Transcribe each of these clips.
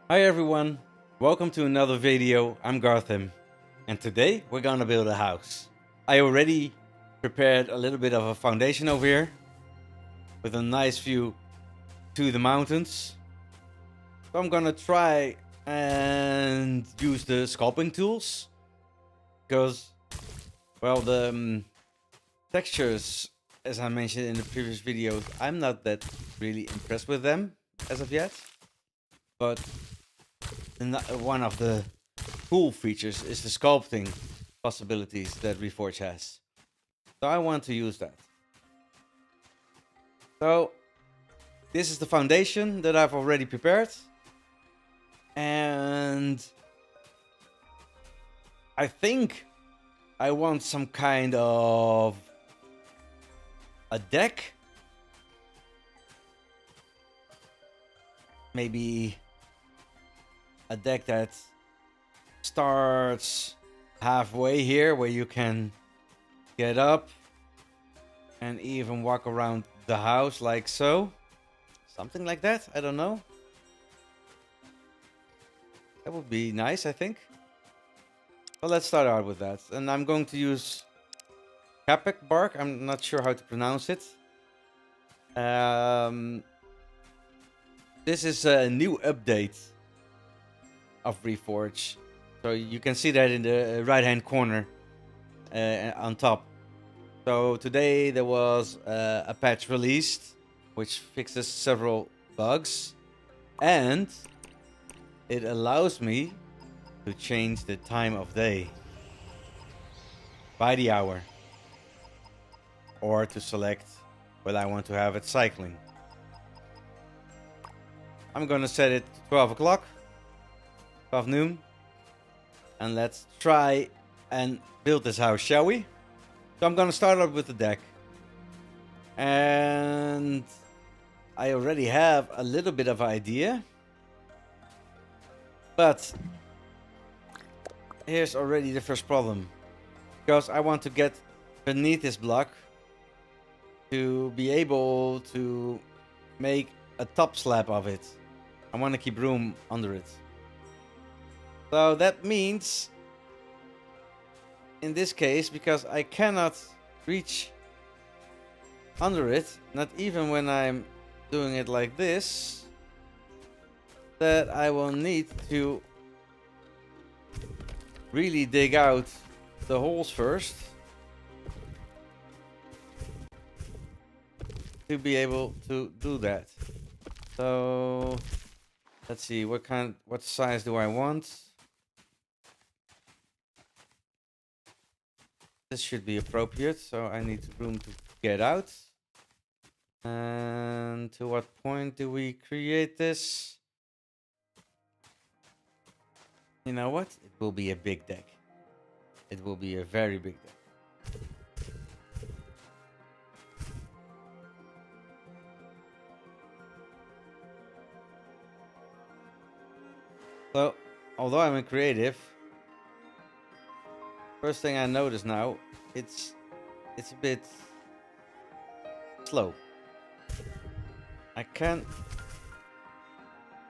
Hi everyone, welcome to another video. I'm Garthym, and today we're gonna build a house. I already prepared a little bit of a foundation over here with a nice view to the mountains. So I'm gonna try and use the sculpting tools because, well, the textures, as I mentioned in the previous videos, I'm not that really impressed with them as of yet. But one of the cool features is the sculpting possibilities that Reforj has. So I want to use that. So this is the foundation that I've already prepared. And I think I want some kind of a deck. Maybe a deck that starts halfway here where you can get up and even walk around the house like so. Something like that, I don't know. That would be nice, I think. Well, let's start out with that. And I'm going to use Kapek bark. I'm not sure how to pronounce it. This is a new update of Reforj. So you can see that in the right-hand corner on top. So today there was a patch released which fixes several bugs, and it allows me to change the time of day by the hour, or to select whether I want to have it cycling. I'm gonna set it to 12 o'clock, 12 noon, and let's try and build this house, shall we? So I'm gonna start out with the deck, and I already have a little bit of idea, but here's already the first problem, because I want to get beneath this block to be able to make a top slab of it. I want to keep room under it. So that means, in this case, because I cannot reach under it, not even when I'm doing it like this, that I will need to really dig out the holes first to be able to do that. So let's see, what size do I want? This should be appropriate, so I need room to get out. And to what point do we create this? You know what? It will be a big deck. It will be a very big deck. So, although I'm a creative, first thing I notice now, it's a bit slow. I can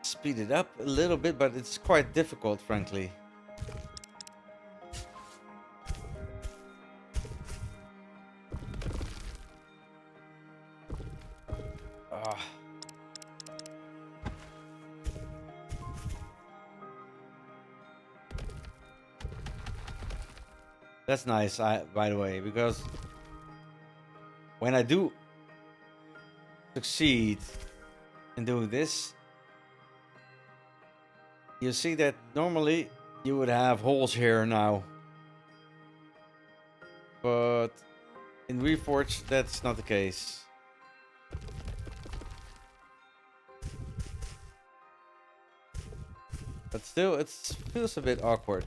speed it up a little bit, but it's quite difficult, frankly. That's nice, by the way, because when I do succeed in doing this, you see that normally you would have holes here now, but in Reforj that's not the case. But still, it feels a bit awkward.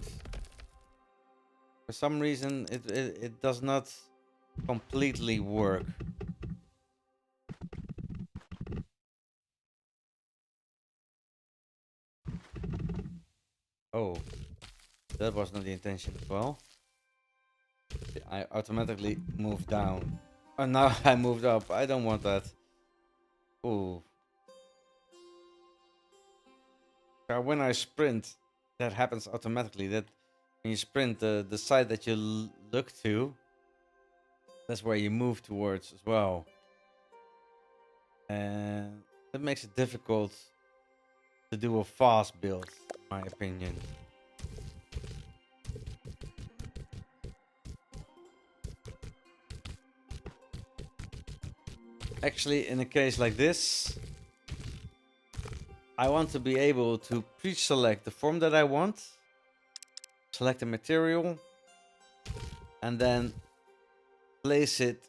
For some reason, it does not completely work. Oh, that was not the intention as well. I automatically moved down. Oh, now I moved up. I don't want that. Ooh. When I sprint, that happens automatically. That when you sprint, the side that you look to, that's where you move towards as well. And that makes it difficult to do a fast build, in my opinion. Actually, in a case like this, I want to be able to pre-select the form that I want, select the material, and then place it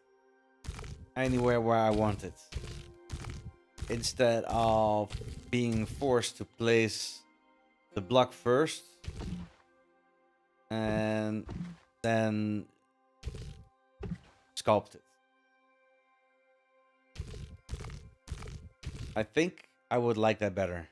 anywhere where I want it. Instead of being forced to place the block first and then sculpt it. I think I would like that better.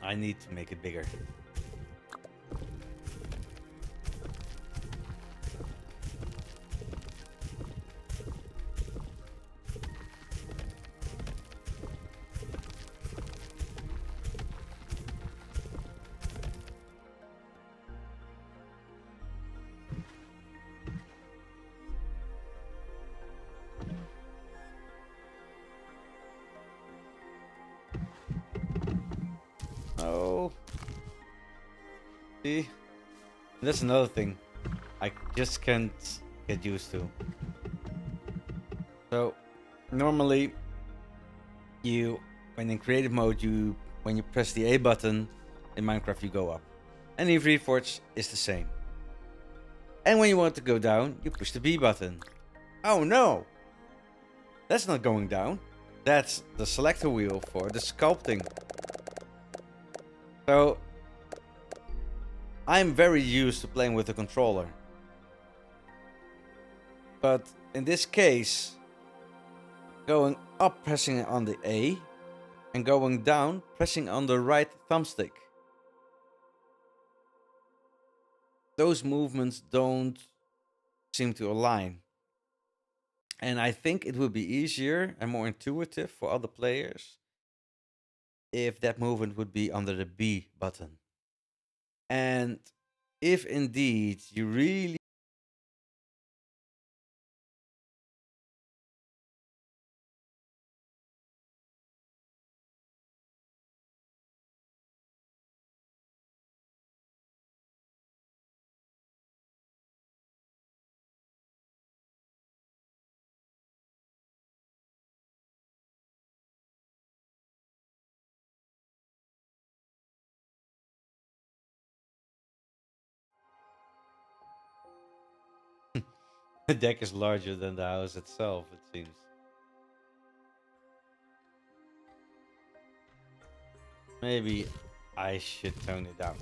I need to make it bigger. Oh. See? That's another thing I just can't get used to. So, normally, when in creative mode, when you press the A button in Minecraft, you go up. And in Reforj is the same. And when you want to go down, you push the B button. Oh no! That's not going down. That's the selector wheel for the sculpting. So, I'm very used to playing with the controller. But in this case, going up pressing on the A and going down pressing on the right thumbstick. Those movements don't seem to align. And I think it would be easier and more intuitive for other players if that movement would be under the B button. And if indeed you really the deck is larger than the house itself, it seems. Maybe I should tone it down.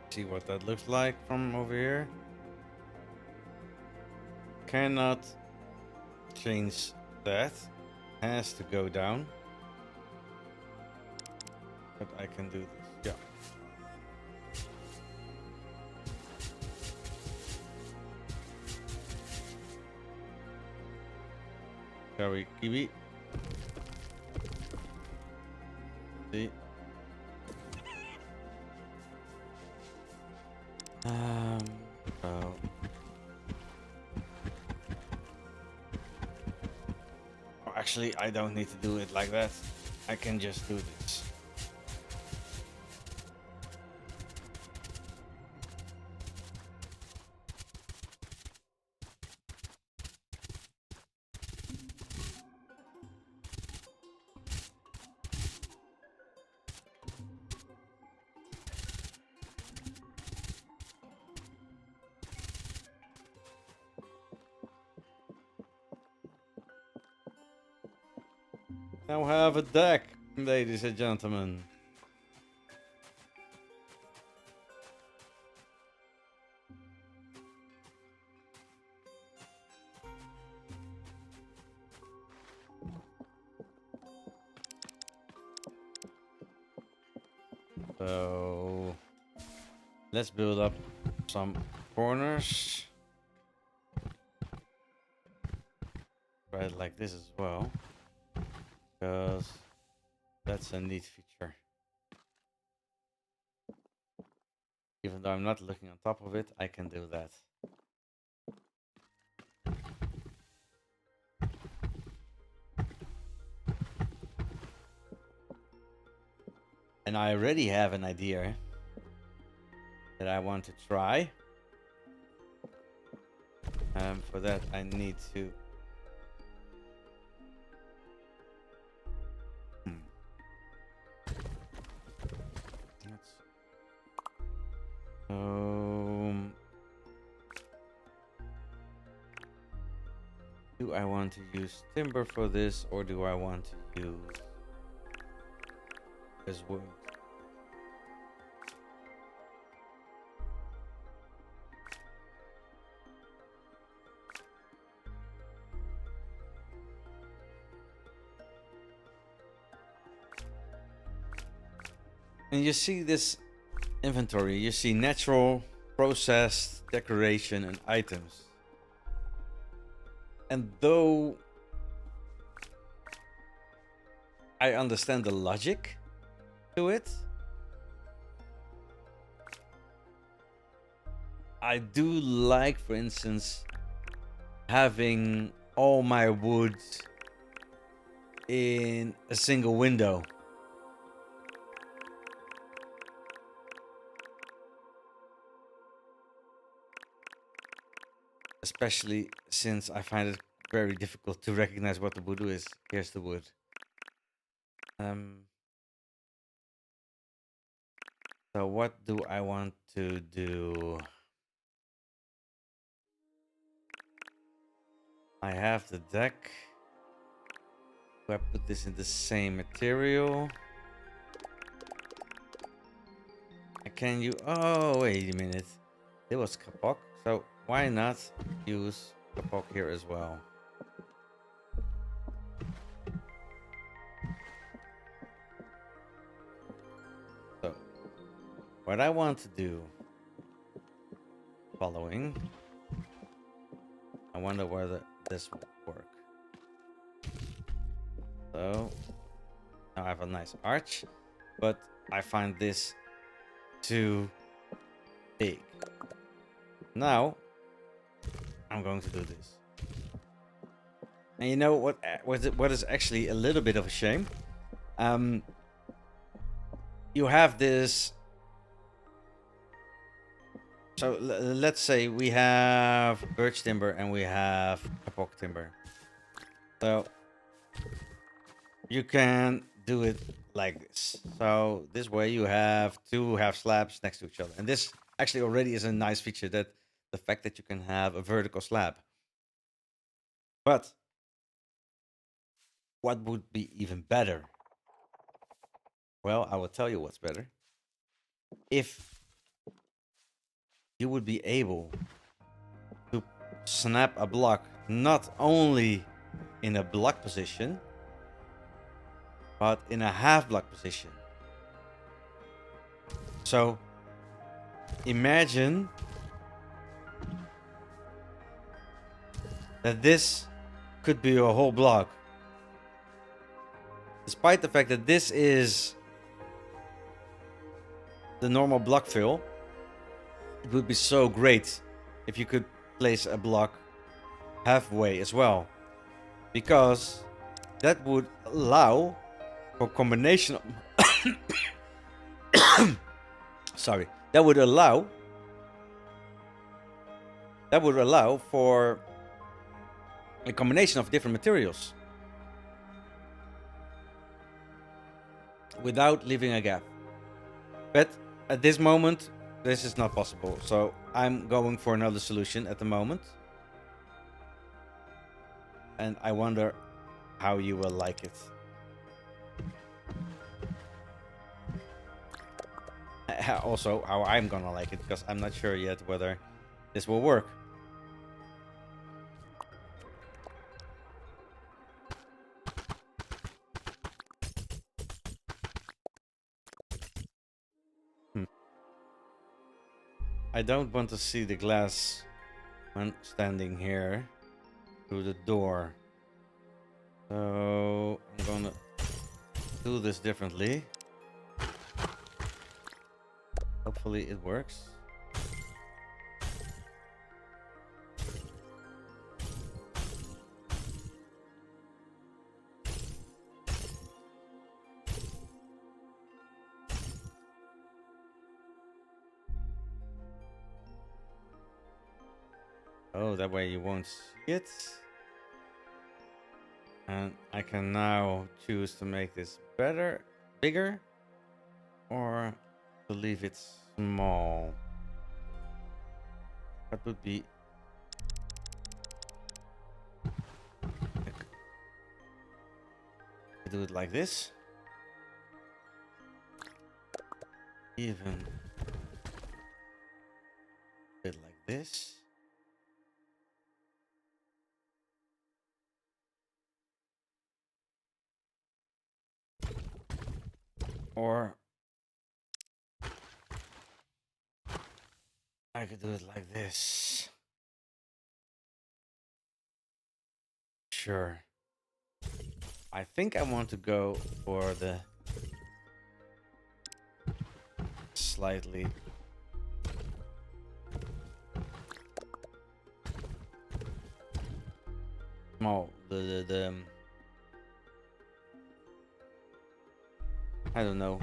See what that looks like from over here. Cannot change that. Has to go down. But I can do this. Yeah. Sorry, Kiwi. See. Oh. Actually, I don't need to do it like that. I can just do this. Now have a deck, ladies and gentlemen. So let's build up some corners. Try it like this as well, because that's a neat feature. Even though I'm not looking on top of it, I can do that. And I already have an idea that I want to try. For that, I need to... Do I want to use timber for this, or do I want to use as wood? And you see this inventory, you see natural, processed, decoration, and items. And though I understand the logic to it, I do like, for instance, having all my wood in a single window. Especially since I find it very difficult to recognize what the wood is. Here's the wood. So what do I want to do? I have the deck. Do I put this in the same material? Can you... Oh, wait a minute. It was kapok. So why not use kapok here as well? So what I want to do... Following. I wonder whether this will work. So now I have a nice arch, but I find this too big. Now I'm going to do this. And you know what is actually a little bit of a shame? You have this. So let's say we have birch timber and we have kapok timber. So you can do it like this. So this way you have two half slabs next to each other. And this actually already is a nice feature, that the fact that you can have a vertical slab. But what would be even better? Well, I will tell you what's better. If you would be able to snap a block not only in a block position, but in a half block position. So imagine that this could be a whole block. Despite the fact that this is the normal block fill, it would be so great if you could place a block halfway as well. Because that would allow for combination of sorry. That would allow for a combination of different materials without leaving a gap. But at this moment, this is not possible. So I'm going for another solution at the moment. And I wonder how you will like it. Also, how I'm gonna like it, because I'm not sure yet whether this will work. I don't want to see the glass when standing here through the door. So I'm gonna do this differently. Hopefully it works. Oh, that way you won't see it. And I can now choose to make this bigger, or to leave it small. That would be I do it like this. Even a bit like this. Or I could do it like this. Sure. I think I want to go for the slightly small, the I don't know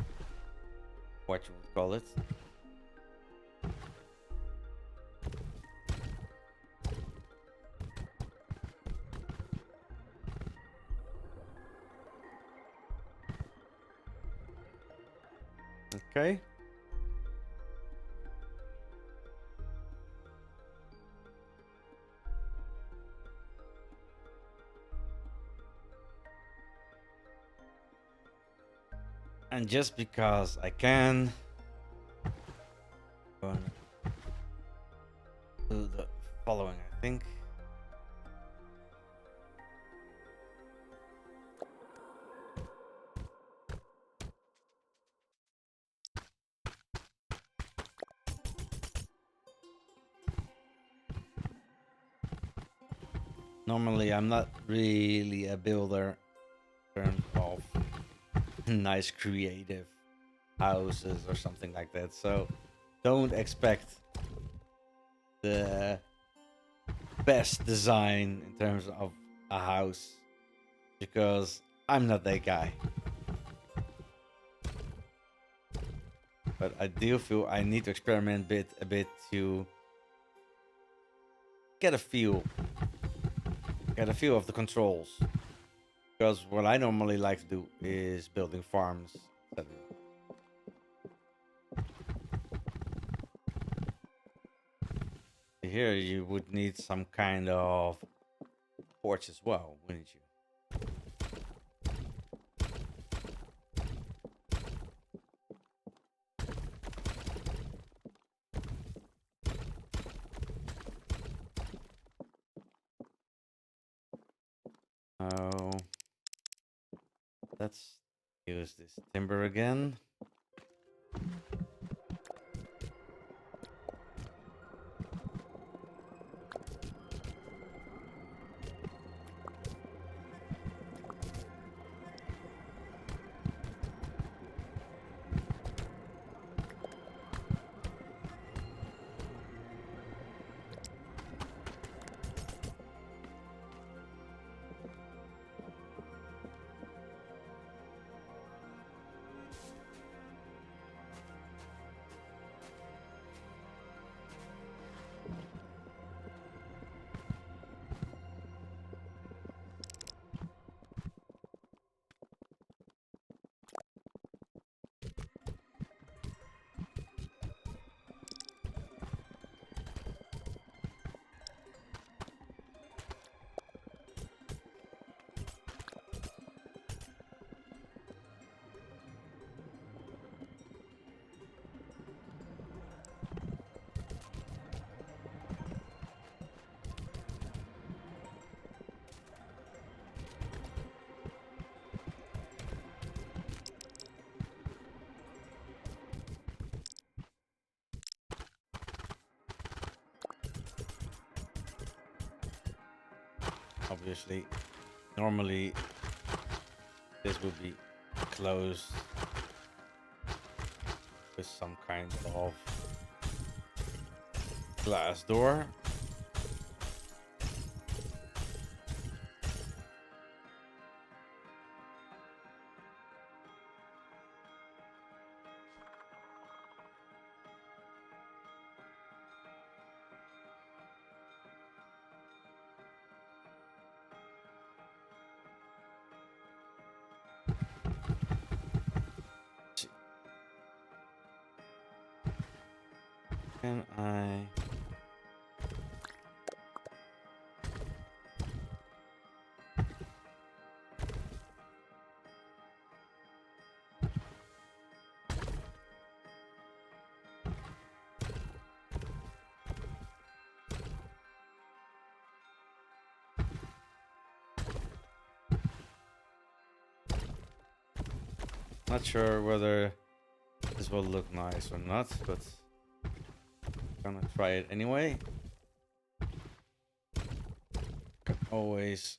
what you would call it. Okay. And just because I can, I'm gonna do the following, I think. Normally, I'm not really a builder in terms of nice creative houses or something like that, so don't expect the best design in terms of a house, because I'm not that guy. But I do feel I need to experiment a bit to get a feel of the controls. Because what I normally like to do is building farms, etc. Here you would need some kind of porch as well, wouldn't you? Oh, let's use this timber again. obviously. Normally, this would be closed with some kind of glass door. Can I? Not sure whether this will look nice or not, but I'm gonna try it anyway. Can always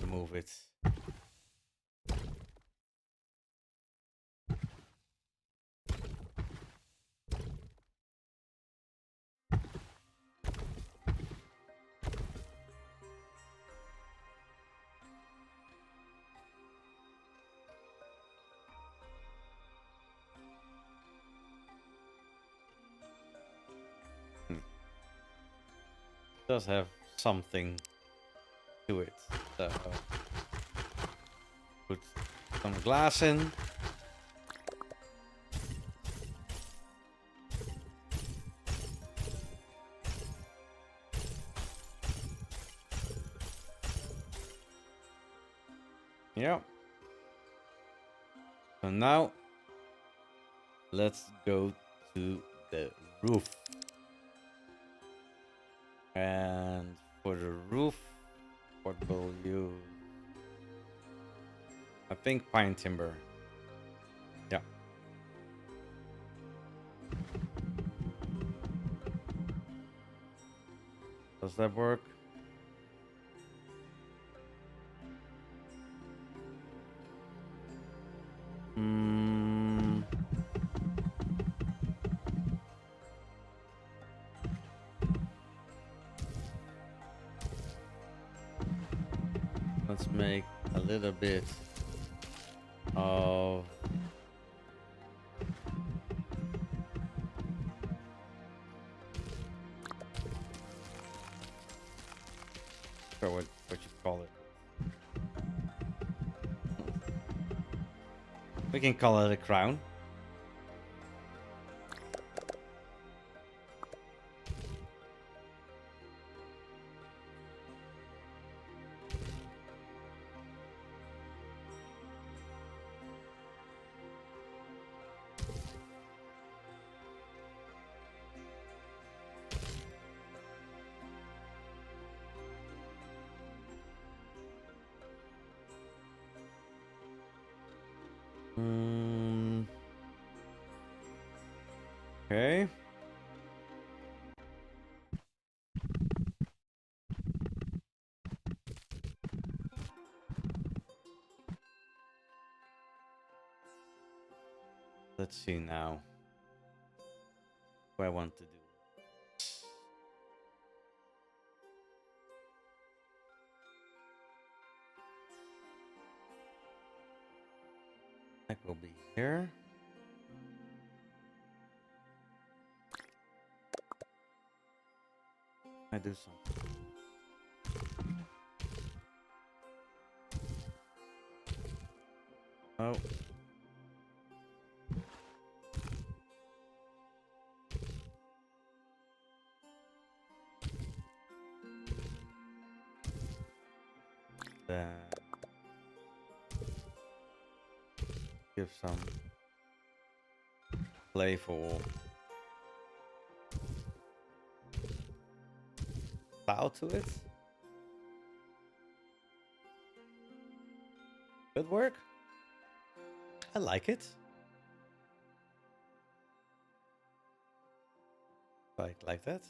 remove it. Does have something to it. So put some glass in. Yeah. So now let's go to the roof. And for the roof, what will you? I think pine timber. Yeah. Does that work? Let's make a little bit of what you call it. We can call it a crown. Okay. Let's see now what I want to do. That will be here. I do something. Oh. Then give some playful style to it. Good work. I like it. Like that.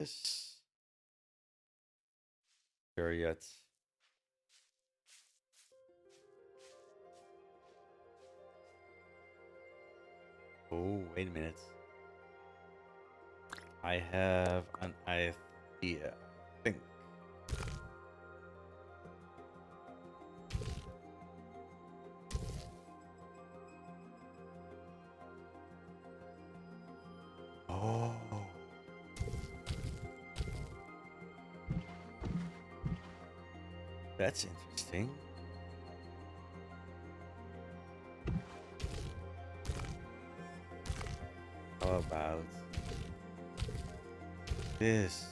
this. Sure yet. Oh, wait a minute. I have an idea. I think. Oh. That's interesting. How about this?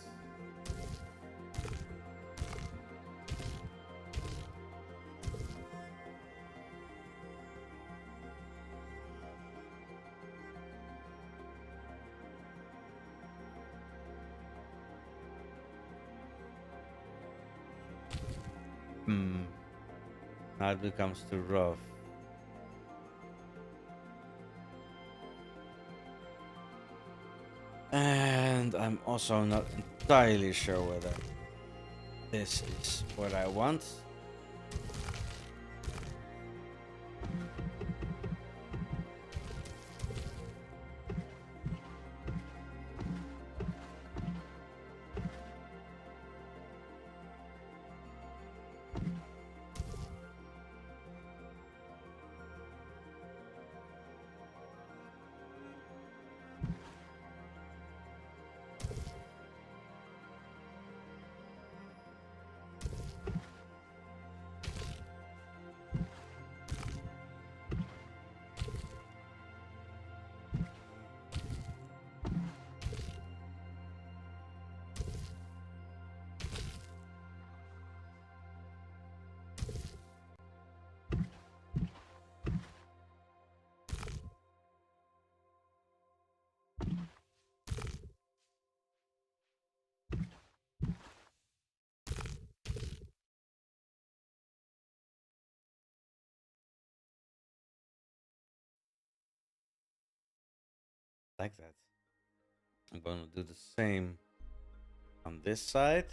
Now it becomes too rough. And I'm also not entirely sure whether this is what I want. Like that. I'm going to do the same on this side.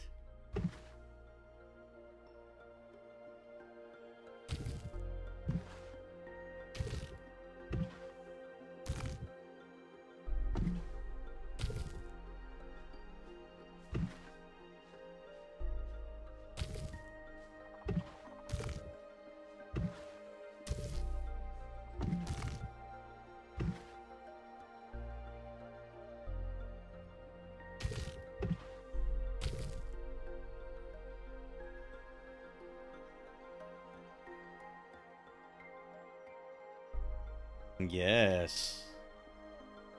Yes.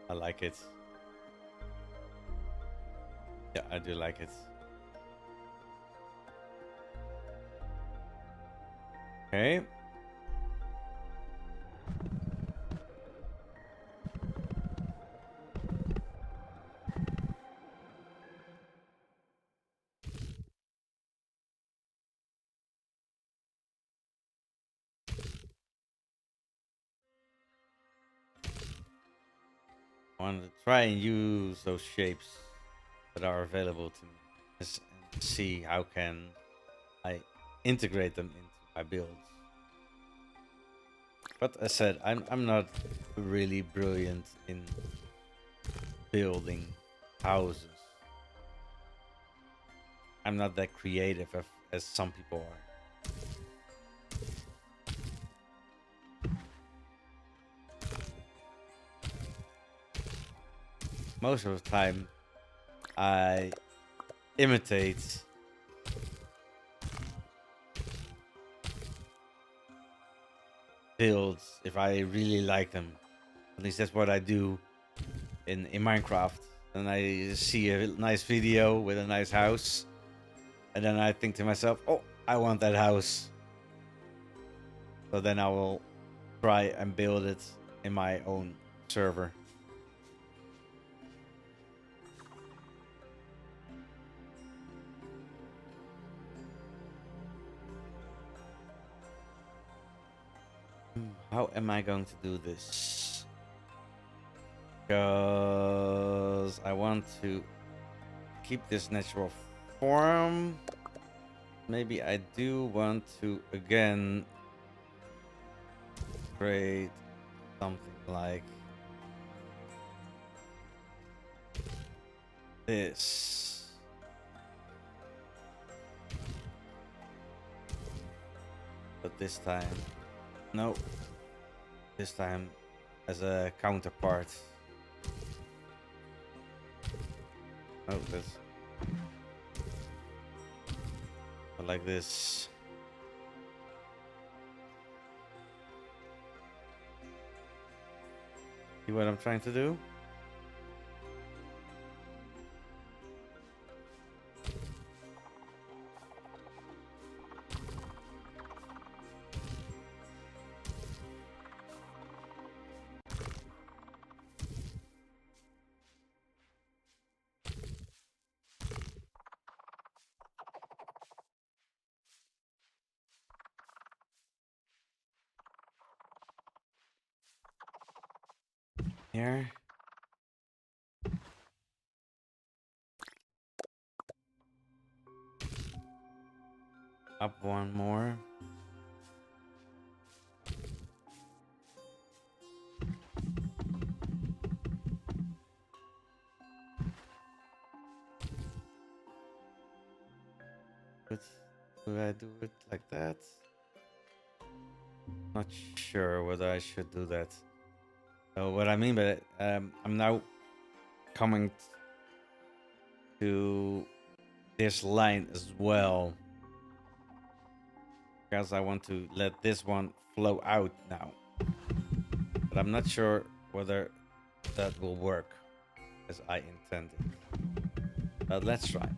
I like it. Yeah, I do like it. Okay. I want to try and use those shapes that are available to me and see how can I integrate them into my builds. But as said, I'm not really brilliant in building houses. I'm not that creative as some people are. Most of the time, I imitate builds if I really like them. At least that's what I do in Minecraft. And I see a nice video with a nice house, and then I think to myself, "Oh, I want that house." So then I will try and build it in my own server. How am I going to do this? Because I want to keep this natural form. Maybe I do want to again create something like this. But this time, no. This time as a counterpart. Oh, that's like this. See what I'm trying to do? Here. Up one more. But do I do it like that? Not sure whether I should do that. So what I mean by it, I'm now coming to this line as well, because I want to let this one flow out now. But I'm not sure whether that will work as I intended. But let's try.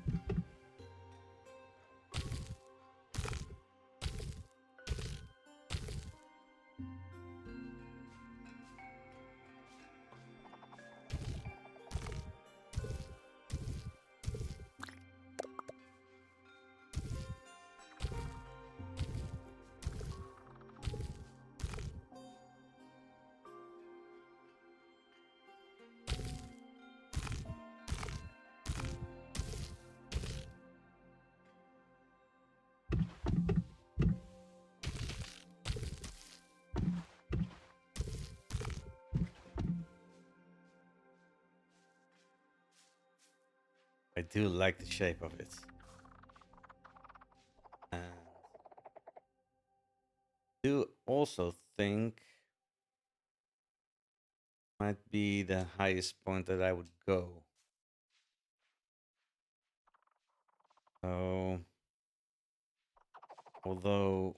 I do like the shape of it. And do also think might be the highest point that I would go. So, although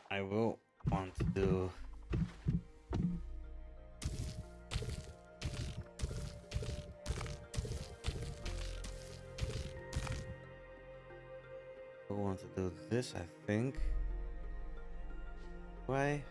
I will want to do this, I think. Why?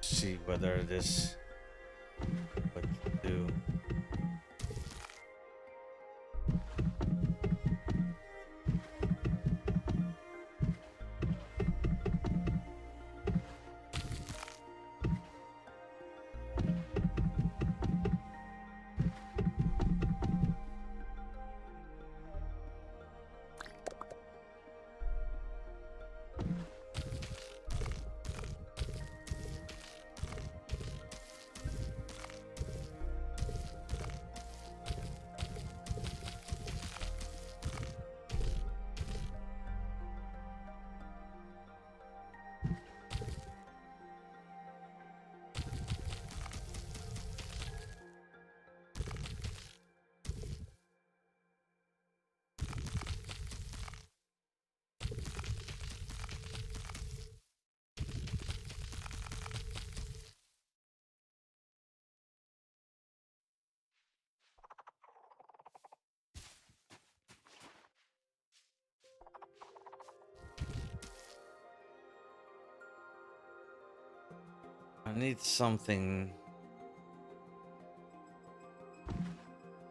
See whether this would do. I need something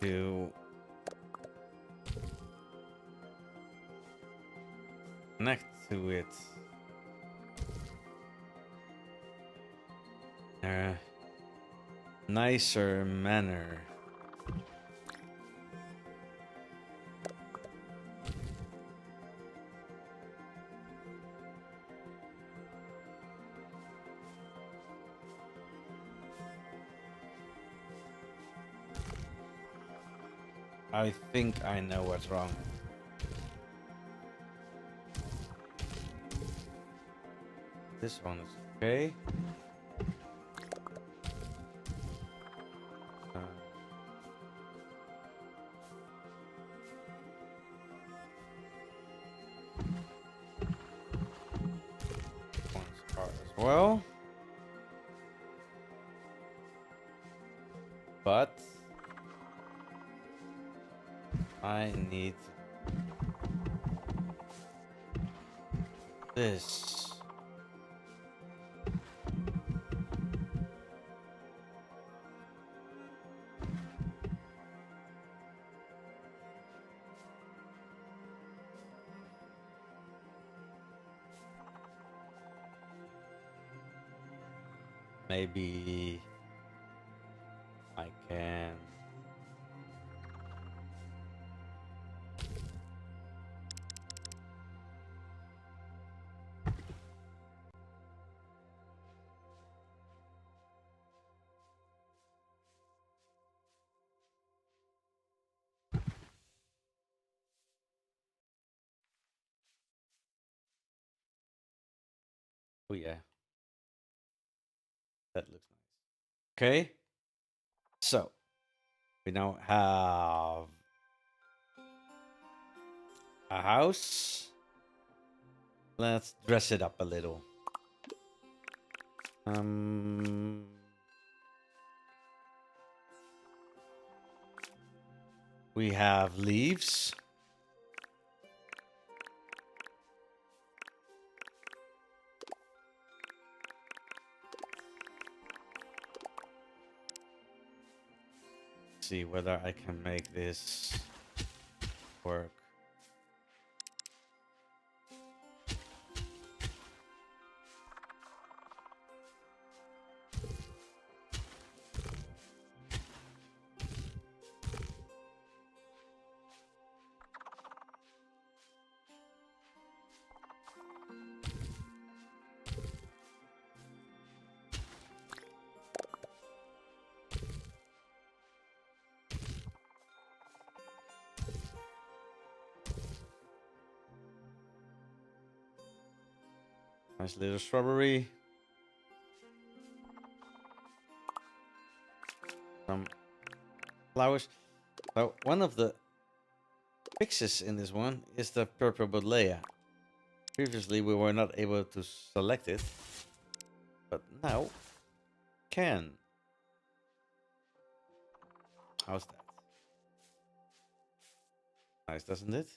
to connect to it in a nicer manner. I think I know what's wrong. This one is okay. One's hard as well. But I need this. Maybe I can. Oh yeah, that looks nice. Okay, so we now have a house. Let's dress it up a little. We have leaves. See whether I can make this work. Nice little strawberry. Some flowers. So one of the fixes in this one is the purple buddleia. Previously we were not able to select it, but now can. How's that? Nice, doesn't it?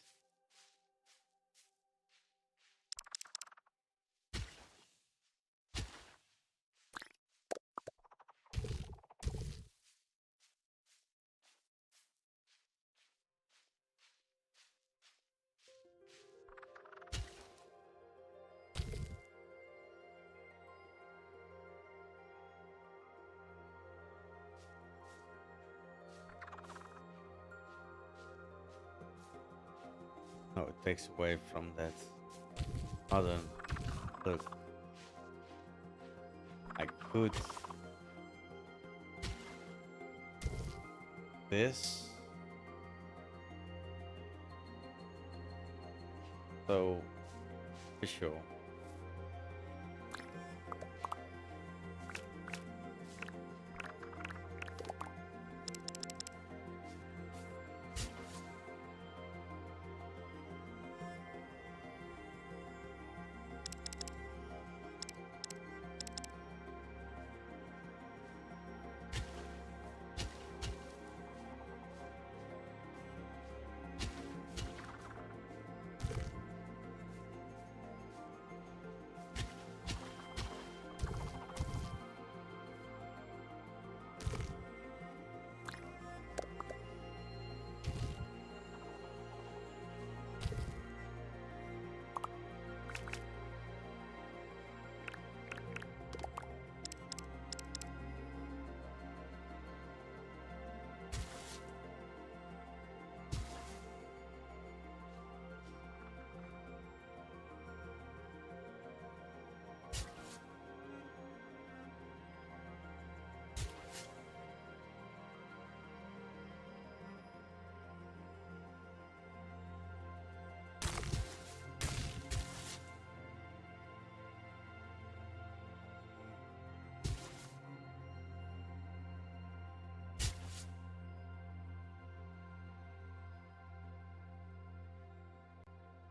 No, it takes away from that modern look. I could this. So visual.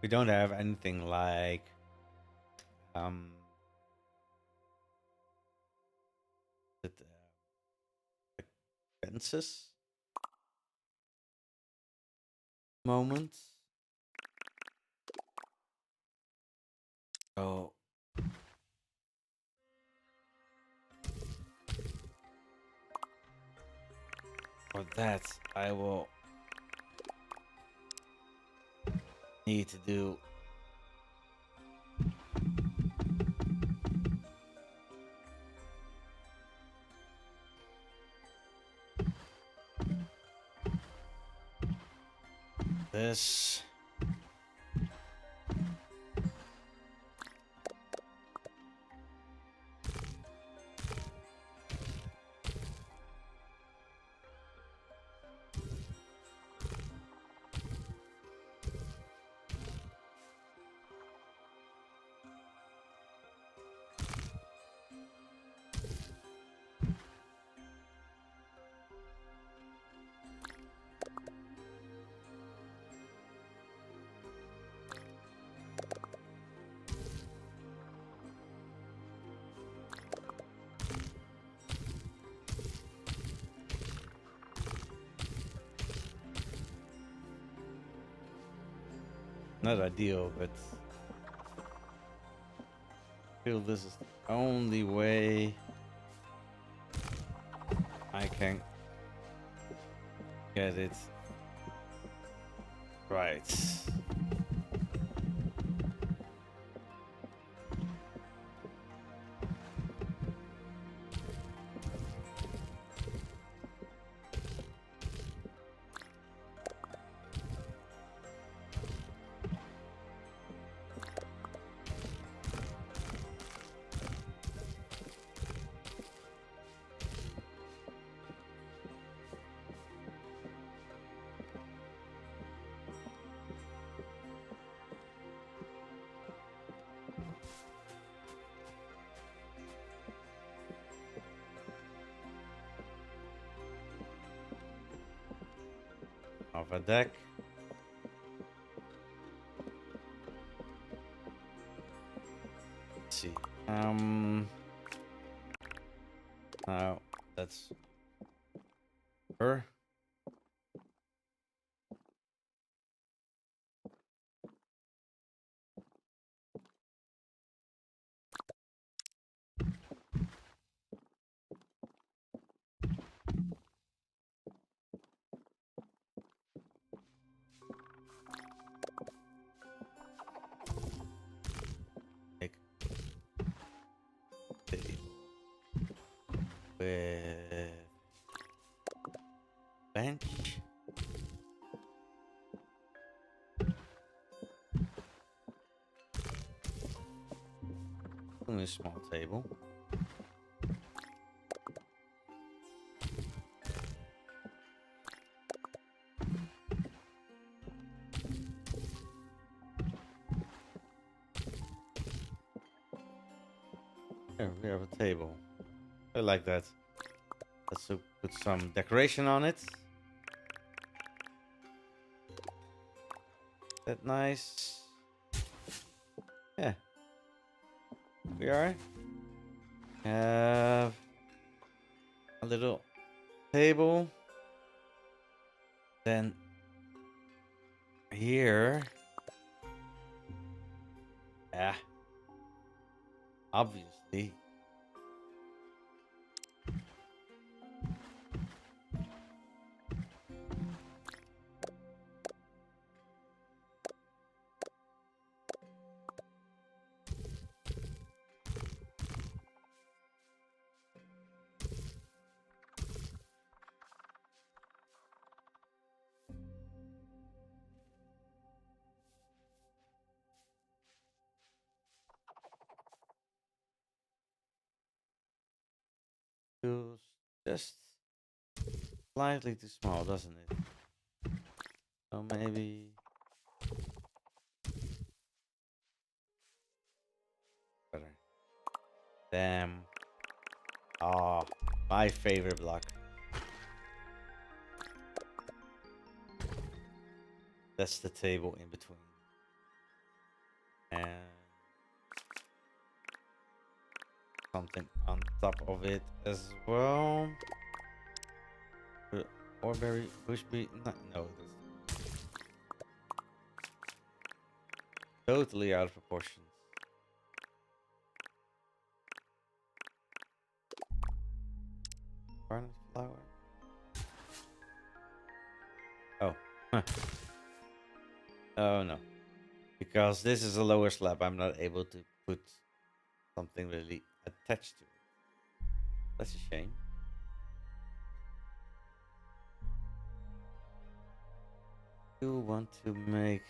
We don't have anything like um it, like fences moment. Oh, for that I will need to do this. Not ideal, but I feel this is the only way I can get it right. Of a deck. Let's see. Now that's her. Like with bench. Only a small table. Here we have a table. I like that. Let's put some decoration on it. That nice. Yeah. We are. Have a little table. Then here. Yeah. Obviously. Feels just slightly too small, doesn't it? So maybe better. Damn. Ah, my favorite block. That's the table in between. And something on top of it as well. Orberry, bushbee, no, that's totally out of proportion. Garnet flower. Oh. Oh no. Because this is a lower slab, I'm not able to put something really attached to it. That's a shame. You want to make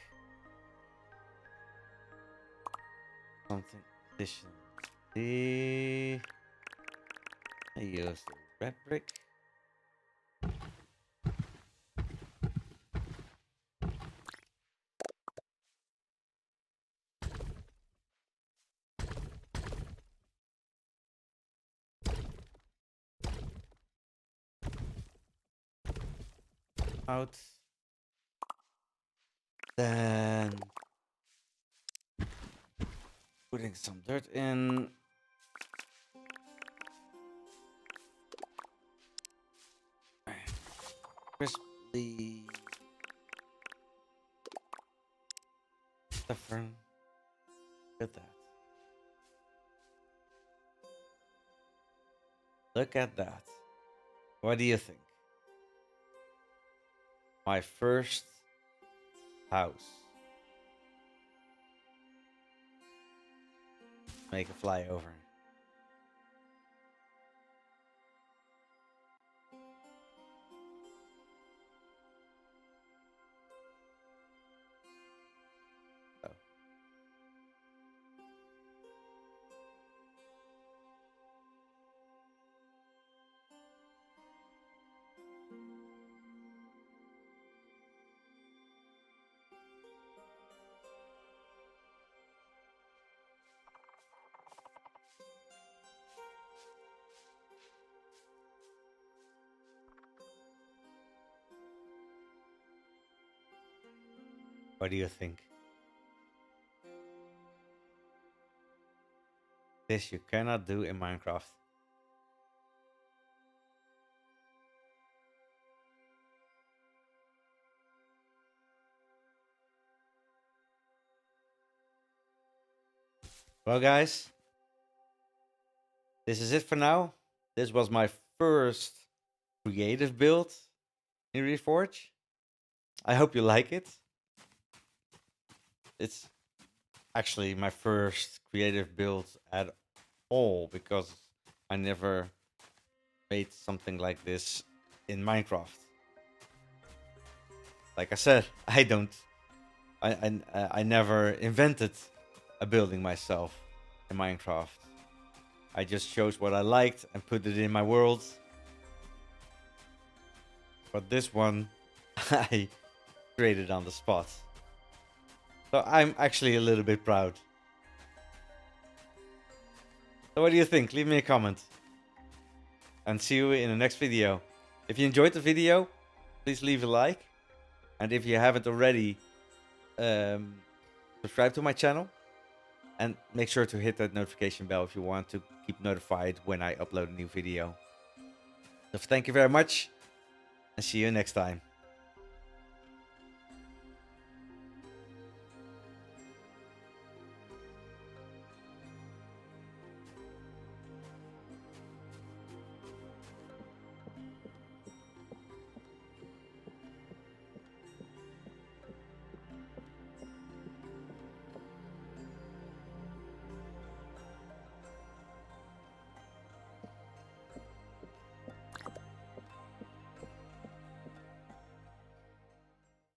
something additional. I use the red brick. Out. Then putting some dirt in. Crisply different. Look at that. Look at that. What do you think? My first house. Make a flyover. Oh. What do you think? This you cannot do in Minecraft. Well, guys, this is it for now. This was my first creative build in Reforj. I hope you like it. It's actually my first creative build at all because I never made something like this in Minecraft. Like I said, I never invented a building myself in Minecraft. I just chose what I liked and put it in my world. But this one, I created on the spot. So I'm actually a little bit proud. So what do you think? Leave me a comment. And see you in the next video. If you enjoyed the video, please leave a like. And if you haven't already, subscribe to my channel. And make sure to hit that notification bell if you want to keep notified when I upload a new video. So thank you very much. And see you next time.